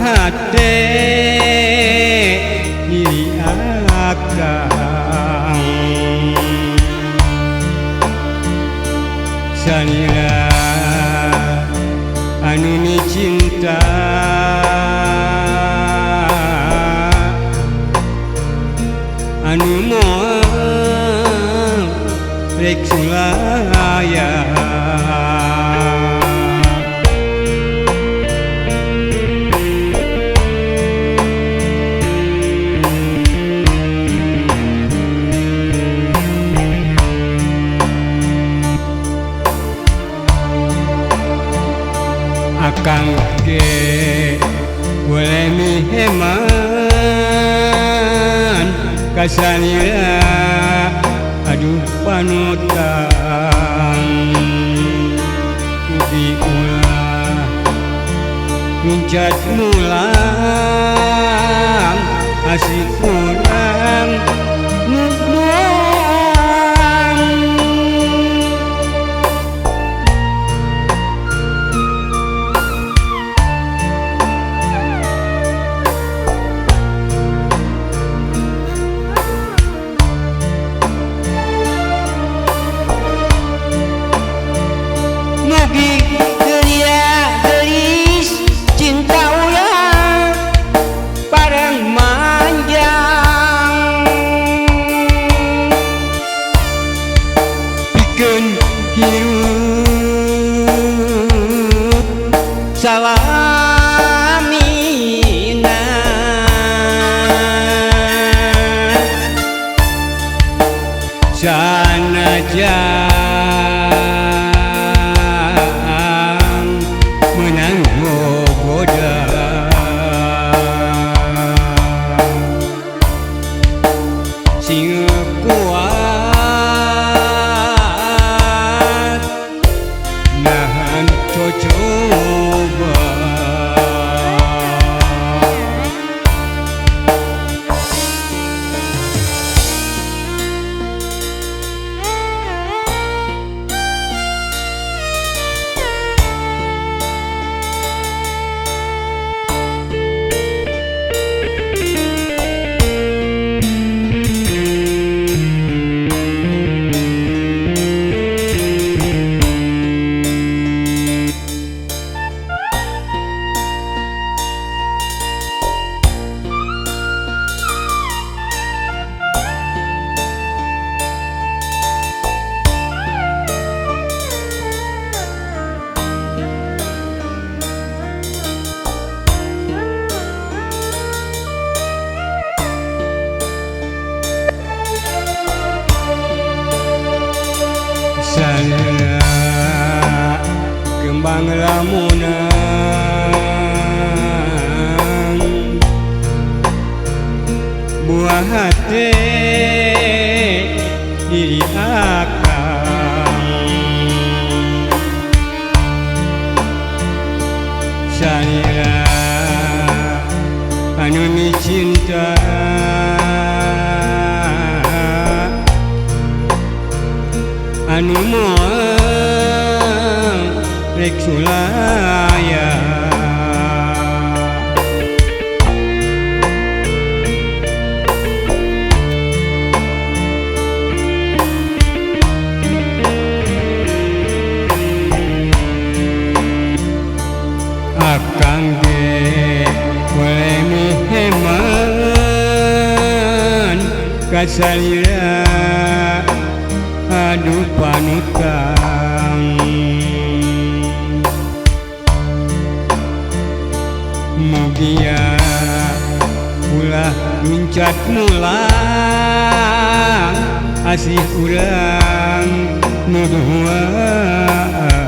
hate diri akang sanira anu ni cinta anu moal rek sulaya akang ge boleh miheman kasanira aduh panutan ubi ulah mincat mulang asik kurang nuduang mugi geria geris cinta urang bareng manjang pikeun hirup salamina sanajan menang goda sing kuat nahan coba sanira kembang lamunan buah hati diri akang sanira anu ni cinta anu moal rek sulaya akang ge boleh miheman kasalira aduh panutan mugia ulah mincat mulang asih kurang nuduhan